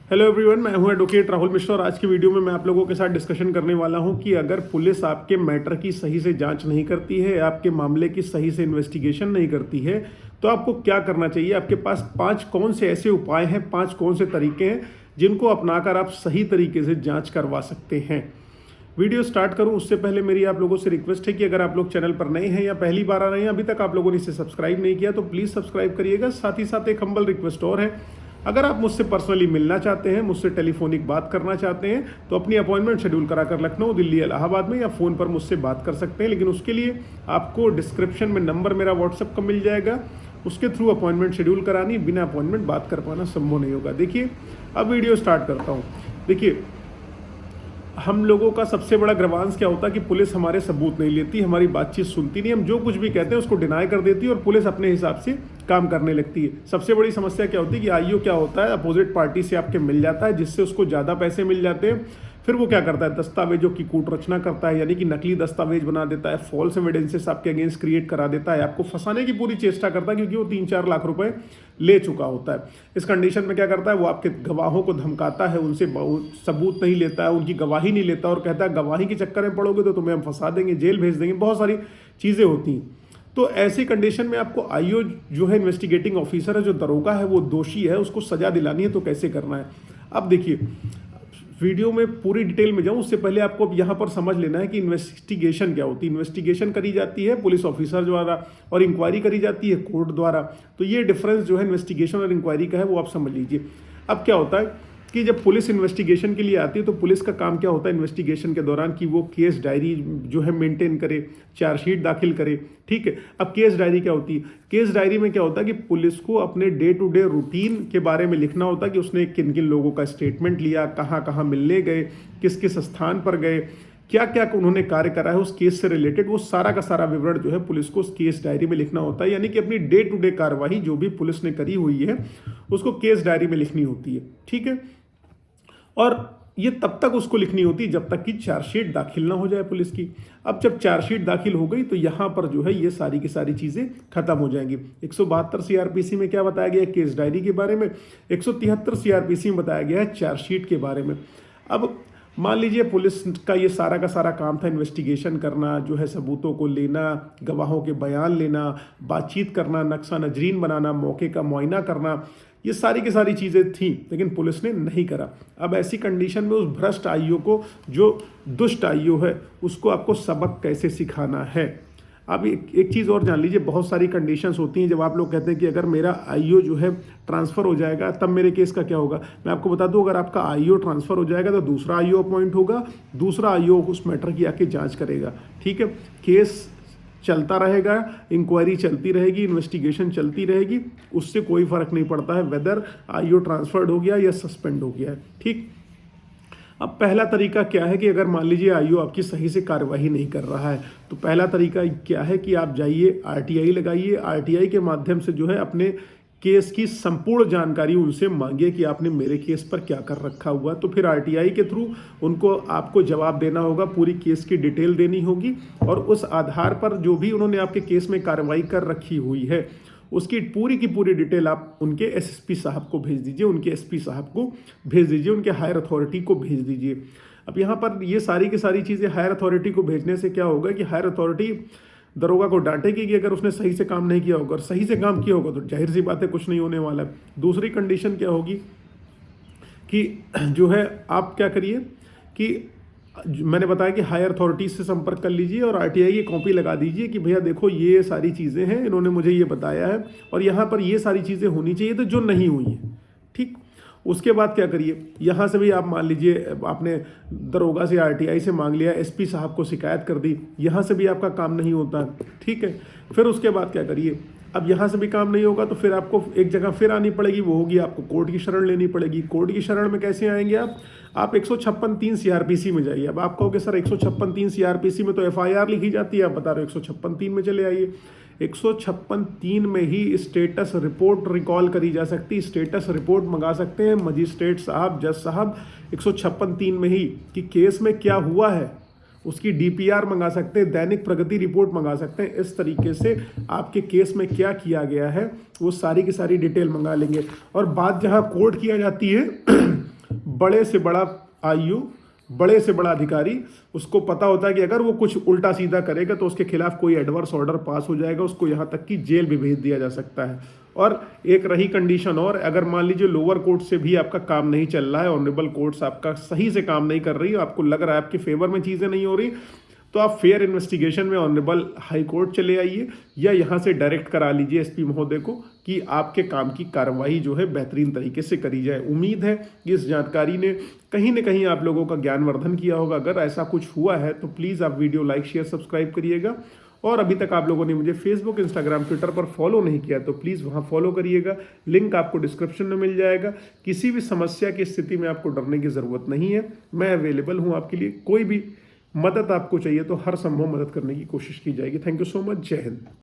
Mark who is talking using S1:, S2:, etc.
S1: Hello everyone, मैं हूं advocate Rahul Mishra और आज की वीडियो में मैं आप लोगों के साथ डिस्कशन करने वाला हूं कि अगर पुलिस आपके मैटर की सही से जांच नहीं करती है, आपके मामले की सही से इन्वेस्टिगेशन नहीं करती है, तो आपको क्या करना चाहिए। आपके पास 5 कौन से ऐसे उपाय हैं, 5 कौन से तरीके हैं जिनको अपनाकर आप सही तरीके से जाँच करवा सकते हैं। वीडियो स्टार्ट करूं उससे पहले मेरी आप लोगों से रिक्वेस्ट है कि अगर आप लोग चैनल पर नए हैं या पहली बार आ रहे हैं, अभी तक आप लोगों ने इसे सब्सक्राइब नहीं किया तो प्लीज़ सब्सक्राइब करिएगा। साथ ही साथ एक हम्बल रिक्वेस्ट और है, अगर आप मुझसे पर्सनली मिलना चाहते हैं, मुझसे टेलीफोनिक बात करना चाहते हैं, तो अपनी अपॉइंटमेंट शेड्यूल कराकर लखनऊ, दिल्ली, इलाहाबाद में या फ़ोन पर मुझसे बात कर सकते हैं। लेकिन उसके लिए आपको डिस्क्रिप्शन में नंबर मेरा व्हाट्सएप का मिल जाएगा, उसके थ्रू अपॉइंटमेंट शेड्यूल करानी, बिना अपॉइंटमेंट बात कर पाना संभव नहीं होगा। देखिए, अब वीडियो स्टार्ट करता हूँ। देखिए, हम लोगों का सबसे बड़ा ग्रवांश क्या होता है कि पुलिस हमारे सबूत नहीं लेती, हमारी बातचीत सुनती नहीं, हम जो कुछ भी कहते हैं उसको डिनाई कर देती है और पुलिस अपने हिसाब से काम करने लगती है। सबसे बड़ी समस्या क्या होती है कि आईओ क्या होता है, अपोजिट पार्टी से आपके मिल जाता है, जिससे उसको ज़्यादा पैसे मिल जाते हैं। फिर वो क्या करता है, दस्तावेजों की कूट रचना करता है, यानी कि नकली दस्तावेज बना देता है, फॉल्स एविडेंसेस आपके अगेंस्ट क्रिएट करा देता है, आपको फंसाने की पूरी चेष्टा करता है, क्योंकि वो 3-4 लाख रुपए ले चुका होता है। इस कंडीशन में क्या करता है, वो आपके गवाहों को धमकाता है, उनसे सबूत नहीं लेता है, उनकी गवाही नहीं लेता और कहता है गवाही के चक्कर में पड़ोगे तो तुम्हें हम फंसा देंगे, जेल भेज देंगे, बहुत सारी चीज़ें होती हैं। तो ऐसी कंडीशन में आपको आईओ जो है, इन्वेस्टिगेटिंग ऑफिसर है, जो दरोगा है, वो दोषी है, उसको सजा दिलानी है, तो कैसे करना है। अब देखिए, वीडियो में पूरी डिटेल में जाऊं उससे पहले आपको अब यहाँ पर समझ लेना है कि इन्वेस्टिगेशन क्या होती है। इन्वेस्टिगेशन करी जाती है पुलिस ऑफिसर द्वारा और इंक्वायरी करी जाती है कोर्ट द्वारा। तो ये डिफरेंस जो है इन्वेस्टिगेशन और इंक्वायरी का है, वो आप समझ लीजिए। अब क्या होता है कि जब पुलिस इन्वेस्टिगेशन के लिए आती है तो पुलिस का काम क्या होता है इन्वेस्टिगेशन के दौरान, कि वो केस डायरी जो है मेंटेन करे, चार्जशीट दाखिल करे। ठीक है, अब केस डायरी क्या होती है, केस डायरी में क्या होता है कि पुलिस को अपने डे टू डे रूटीन के बारे में लिखना होता है कि उसने किन किन लोगों का स्टेटमेंट लिया, कहाँ कहाँ मिलने गए, किस किस स्थान पर गए, क्या क्या उन्होंने कार्य करा है उस केस से रिलेटेड, वो सारा का सारा विवरण जो है पुलिस को उस केस डायरी में लिखना होता है। यानी कि अपनी डे टू डे कार्रवाई जो भी पुलिस ने करी हुई है उसको केस डायरी में लिखनी होती है। ठीक है, और ये तब तक उसको लिखनी होती है जब तक कि चार्जशीट दाखिल ना हो जाए पुलिस की। अब जब चार्जशीट दाखिल हो गई तो यहाँ पर जो है ये सारी की सारी चीज़ें खत्म हो जाएंगी। 172 सीआरपीसी में क्या बताया गया है केस डायरी के बारे में, 173 सीआरपीसी में बताया गया है चार्जशीट के बारे में। अब मान लीजिए पुलिस का ये सारा का सारा काम था इन्वेस्टिगेशन करना, जो है सबूतों को लेना, गवाहों के बयान लेना, बातचीत करना, नक्शा नजरीन बनाना, मौके का मुआयना करना, ये सारी की सारी चीज़ें थीं, लेकिन पुलिस ने नहीं करा। अब ऐसी कंडीशन में उस भ्रष्ट आईओ को, जो दुष्ट आईओ है, उसको आपको सबक कैसे सिखाना है। अब एक चीज़ और जान लीजिए, बहुत सारी कंडीशंस होती हैं जब आप लोग कहते हैं कि अगर मेरा आईओ जो है ट्रांसफ़र हो जाएगा तब मेरे केस का क्या होगा। मैं आपको बता दूं, अगर आपका आईओ ट्रांसफ़र हो जाएगा तो दूसरा आईओ अपॉइंट होगा, दूसरा आईओ उस मैटर की आके जांच करेगा। ठीक है, केस चलता रहेगा, इंक्वायरी चलती रहेगी, इन्वेस्टिगेशन चलती रहेगी, उससे कोई फर्क नहीं पड़ता है वेदर आईओ ट्रांसफर्ड हो गया या सस्पेंड हो गया है। ठीक, अब पहला तरीका क्या है कि अगर मान लीजिए आईओ आपकी सही से कार्यवाही नहीं कर रहा है, तो पहला तरीका क्या है कि आप जाइए आरटीआई लगाइए, आरटीआई के माध्यम से जो है अपने केस की संपूर्ण जानकारी उनसे मांगिए कि आपने मेरे केस पर क्या कर रखा हुआ। तो फिर आरटीआई के थ्रू उनको आपको जवाब देना होगा, पूरी केस की डिटेल देनी होगी और उस आधार पर जो भी उन्होंने आपके केस में कार्रवाई कर रखी हुई है उसकी पूरी की पूरी डिटेल आप उनके एसएसपी साहब को भेज दीजिए, उनके एसपी साहब को भेज दीजिए, उनके हायर अथॉरिटी को भेज दीजिए। अब यहाँ पर ये सारी की सारी चीज़ें हायर अथॉरिटी को भेजने से क्या होगा कि हायर अथॉरिटी दरोगा को डांटेगी कि अगर उसने सही से काम नहीं किया होगा, और सही से काम किया होगा तो जाहिर सी बात है कुछ नहीं होने वाला है। दूसरी कंडीशन क्या होगी कि जो है आप क्या करिए कि मैंने बताया कि हायर अथॉरिटी से संपर्क कर लीजिए और आरटीआई की कॉपी लगा दीजिए कि भैया देखो ये सारी चीज़ें हैं, इन्होंने मुझे ये बताया है और यहाँ पर ये सारी चीज़ें होनी चाहिए तो जो नहीं हुई हैं। ठीक, उसके बाद क्या करिए, यहाँ से भी आप मान लीजिए आपने दरोगा से आरटीआई से मांग लिया, एसपी साहब को शिकायत कर दी, यहाँ से भी आपका काम नहीं होता। ठीक है, फिर उसके बाद क्या करिए, अब यहाँ से भी काम नहीं होगा तो फिर आपको एक जगह फिर आनी पड़ेगी, वो होगी आपको कोर्ट की शरण लेनी पड़ेगी। कोर्ट की शरण में कैसे आएंगे आप 156(3) सीआरपीसी में जाइए। अब आप कहोगे सर 156(3) सीआरपीसी में तो एफआईआर लिखी जाती है, आप बता रहे हो 156(3) में चले आइए। 156(3) में ही स्टेटस रिपोर्ट रिकॉल करी जा सकती है, स्टेटस रिपोर्ट मंगा सकते हैं मजिस्ट्रेट साहब, जज साहब 156(3) में ही कि केस में क्या हुआ है, उसकी डीपीआर मंगा सकते हैं, दैनिक प्रगति रिपोर्ट मंगा सकते हैं। इस तरीके से आपके केस में क्या किया गया है वो सारी की सारी डिटेल मंगा लेंगे। और बात जहां कोर्ट किया जाती है बड़े से बड़ा आईयू, बड़े से बड़ा अधिकारी, उसको पता होता है कि अगर वो कुछ उल्टा सीधा करेगा तो उसके खिलाफ कोई एडवर्स ऑर्डर पास हो जाएगा, उसको यहाँ तक कि जेल भी भेज दिया जा सकता है। और एक रही कंडीशन और, अगर मान लीजिए लोअर कोर्ट से भी आपका काम नहीं चल रहा है, ऑनरेबल कोर्ट्स आपका सही से काम नहीं कर रही है, आपको लग रहा है आपके फेवर में चीज़ें नहीं हो रही, तो आप फेयर इन्वेस्टिगेशन में ऑनरेबल हाई कोर्ट चले आइए या यहाँ से डायरेक्ट करा लीजिए एसपी महोदय को कि आपके काम की कार्रवाई जो है बेहतरीन तरीके से करी जाए। उम्मीद है कि इस जानकारी ने कहीं ना कहीं आप लोगों का ज्ञानवर्धन किया होगा। अगर ऐसा कुछ हुआ है तो प्लीज़ आप वीडियो लाइक शेयर सब्सक्राइब करिएगा, और अभी तक आप लोगों ने मुझे फेसबुक इंस्टाग्राम ट्विटर पर फॉलो नहीं किया तो प्लीज़ वहाँ फॉलो करिएगा, लिंक आपको डिस्क्रिप्शन में मिल जाएगा। किसी भी समस्या की स्थिति में आपको डरने की ज़रूरत नहीं है, मैं अवेलेबल हूँ आपके लिए। कोई भी मदद आपको चाहिए तो हर संभव मदद करने की कोशिश की जाएगी। Thank you so much. जय हिंद।